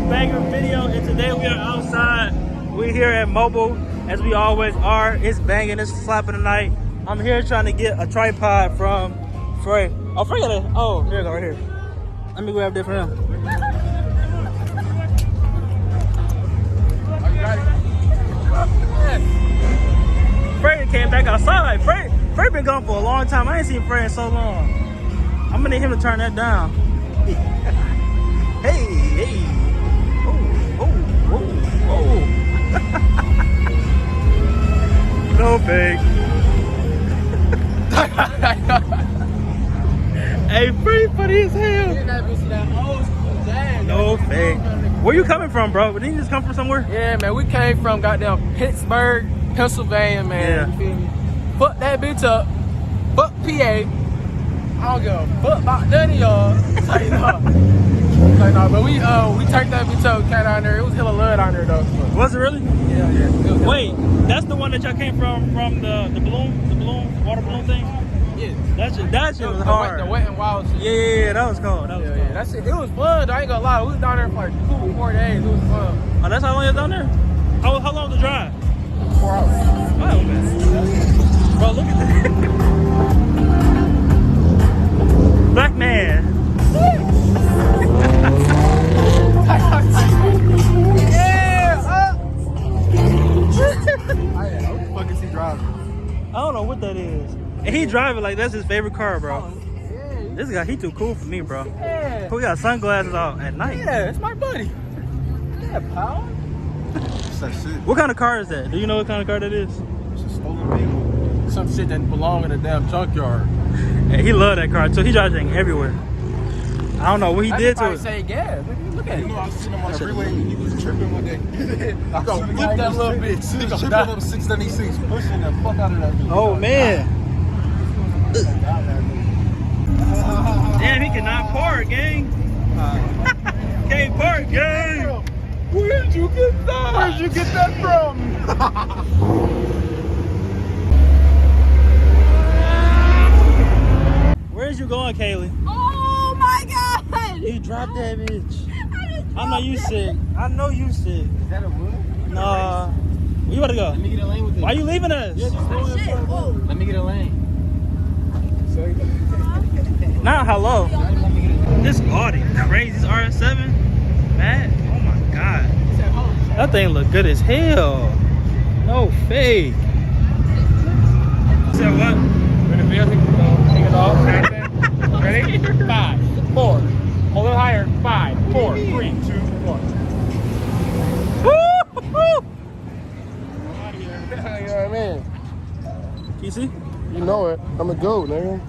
banger video, and today we are outside. We're here at Mobile, as we always are. It's banging, it's slapping tonight. I'm here trying to get a tripod from Frey. Oh, Frey got it. Oh, here we go, right here. Let me grab this for him. Frey came back outside. Frey been gone for a long time. I ain't seen Frey in so long. I'm gonna need him to turn that down. Hey. Oh. No fake. Hey, pretty funny as hell. No fake. Where you coming from, bro? Didn't you just come from somewhere? Yeah, man, we came from goddamn Pittsburgh, Pennsylvania, man. Yeah. You feel me? Fuck that bitch up. Fuck PA. I don't give a fuck about none of y'all. Like, no, but we turned that bitch up, came down there. It was hella love down there, though. Was it really? Yeah. Wait, that's the one that y'all came from the balloon, water balloon thing? Yeah. That shit was hard. The wet and wild shit. Yeah, that was cool. That was cool. That shit, it was fun. I ain't gonna lie. We was down there for like 2-4 days. It was fun. Oh, that's how long you're down there? How long the drive? 4 hours. Oh, man. Bro, look at that. Black man. I don't know what that is. And he driving like that's his favorite car, bro. This guy, he too cool for me, bro. Yeah. Who got sunglasses out at night? Yeah, it's my buddy. Yeah, pal. It's that shit. What kind of car is that? Do you know what kind of car that is? It's a stolen vehicle. Some shit that belong in a damn junkyard. And he loved that car too. He drives it everywhere. I don't know what he did to it. Say gas. Look at You it. know, I seen him on the freeway and he was tripping one day. I Go seen him flip that little bitch. He was tripping up 676, pushing the fuck out of that bitch. Oh man. Damn, he cannot park, gang. Can't park, gang. Where'd you get that? Where'd you get that from? Where's you going, Kaylee? Oh my god! You dropped that bitch. I know you sick. I know you sick. Is that a wood? Nah. Where you about to go? Let me get a lane with it. Why you leaving us? Shit, whoa. Let me get a lane. Nah, hello. This Audi, crazy. This RS7, man. Oh my god. That thing look good as hell. No fake. Said what? Ready? Take it off. Ready? 5, 4. Hold it higher. 5, 4, 3, 2, 1. Woo! You know what I mean? You see? You know it. I'm a goat, nigga.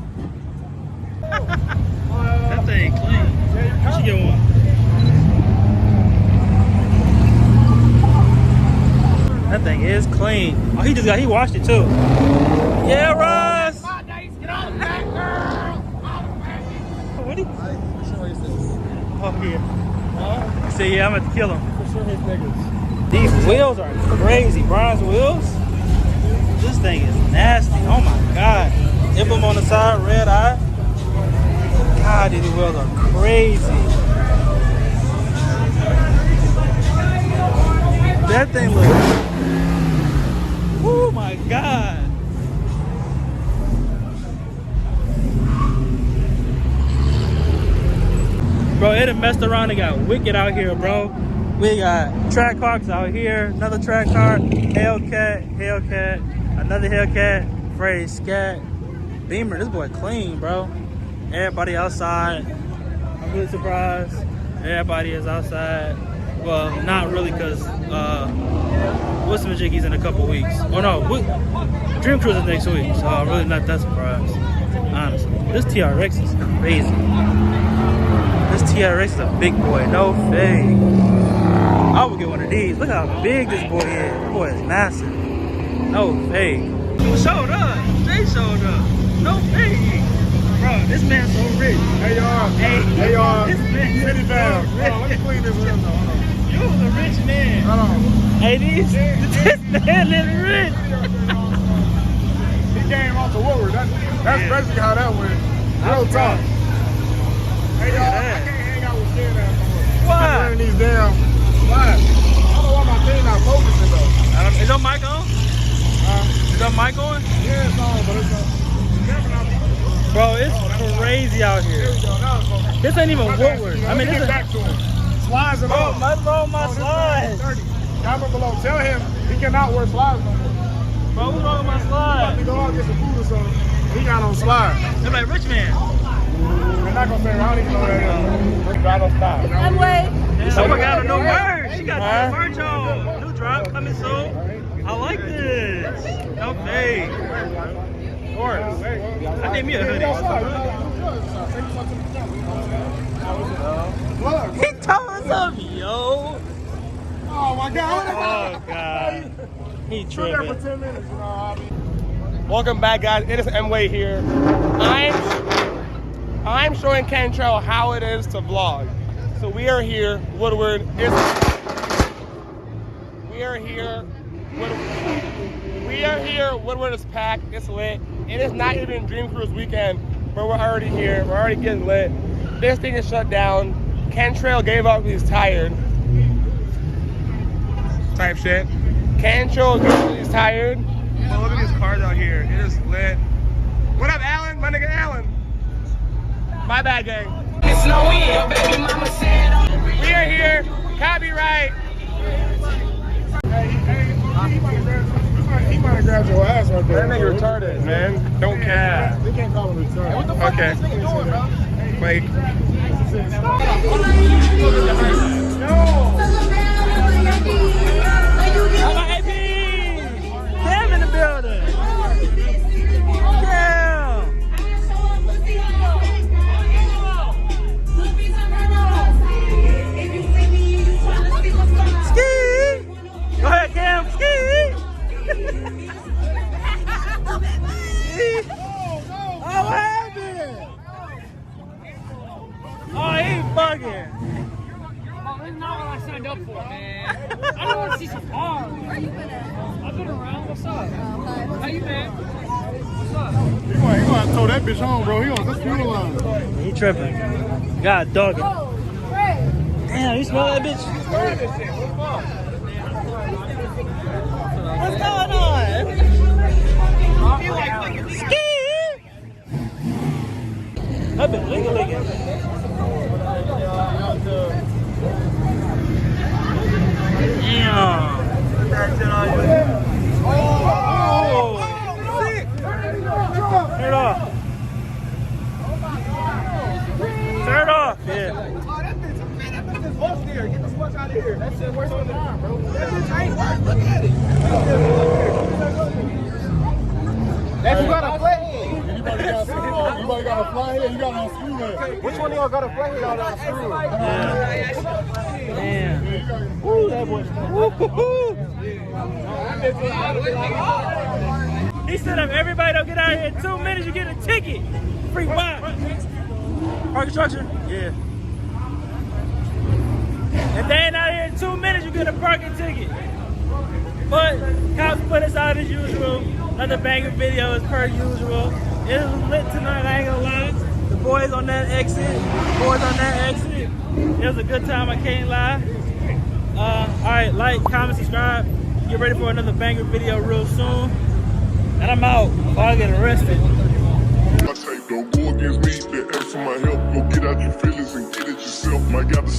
That thing clean. You should get one. That thing is clean. Oh, he washed it too. Yeah, Russ. Get on the back, girl. What he? Oh yeah. He said, yeah, I'm about to kill him. For sure his niggas. These wheels are crazy. Bronze wheels. This thing is nasty. Oh my god. Emblem on the side, red eye. God, these wheels are crazy. That thing looks. Oh my god. Bro, it done messed around and got wicked out here, bro. We got track hawks out here, another track car, Hellcat, another Hellcat, Frey, Scat, Beamer. This boy clean, bro. Everybody outside. I'm really surprised. Everybody is outside. Well, not really, because Wissamajiggy's in a couple weeks. Oh no, Dream Cruise is next week, so I'm really not that surprised, honestly. This TRX is crazy. This TRX is a big boy, no fake. I would get one of these. Look how big this boy is. This boy is massive. No fake. Who showed up? They showed up. No fake. Bro, this man's so rich. Hey y'all. Hey y'all. This man is City so Val. rich. Let me clean this with him though. Hold on. You're a rich man. Hold on. Hey, this man is rich. He came off the Woodward. That's Yeah. basically how that went. Real talk. Hey y'all, I can't hang out with Ken. Why? Wearing these damn Is your mic on? Is your mic on? Yeah, it's on, but it's on. Bro, it's crazy out here. This ain't even Woodward. I mean, this is back to him. Slides and all. nothing wrong with my slides. Comment below. Tell him he cannot wear slides no more. Bro, what's wrong with my About slides? to go out and get some food or something. He got on slides. They're like rich man. They're not gonna say, I don't even know what that is. Right on slides. That way. Someone got a new merch. She got new merch on. New drop coming soon. I like this. Okay. Of course. I need me a hoodie. He told us up, yo. Oh my God. Oh God. He Stood there for tripping. 10 minutes, you know what I mean? Welcome back, guys. It is M-Way here. I'm showing Cantrell how it is to vlog. So we are here. Woodward is. We are here. Woodward is packed. It's lit. It is not even Dream Cruise weekend, but we're already here. We're already getting lit. This thing is shut down. Cantrell gave up. He's tired. Type shit. Cantrell gave up. He's tired. But look at these cars out here. It is lit. What up, Alan? My nigga Alan. My bad, gang. It's no end, baby mama said. We are here. Copyright. He might have grabbed your ass right there. That nigga retarded, man. Don't care. They can't call him retarded. What the fuck Okay. is this nigga doing, bro? Like, I'm an AP. Damn in the building. Damn. Ski. Go ahead, Cam. Ski. Oh, what happened? Oh, he bugging. This is not what I signed up for, man. I don't want to see some cars. Where you been at? I've been around. What's up? Hi. How you been? What's up? He gonna throw that bitch home, bro. He on this fuel line. He tripping. God dog it. Oh, Ray. Damn, you smell that bitch? What's going on? Ski! I've been licking. Damn. Oh! Turn it off. Turn it off. Yeah. That's got a flathead. Anybody got a flathead? You got on screw head. Which one of y'all got a flathead out on screw? Damn. Woo, that boy. Woo-hoo-hoo. He said if everybody don't get out here in 2 minutes, you get a ticket. Free watch. Parking structure? Yeah. If they ain't out here in 2 minutes, you get a parking ticket. But cops put us out as usual. Another banger video as per usual. It was lit tonight, I ain't gonna lie. The boys on that exit. It was a good time, I can't lie. Alright, like, comment, subscribe. Get ready for another banger video real soon. And I'm out before I get arrested. I say, don't go against me, they ask for my help. Go get out your feelings and get it yourself. I got the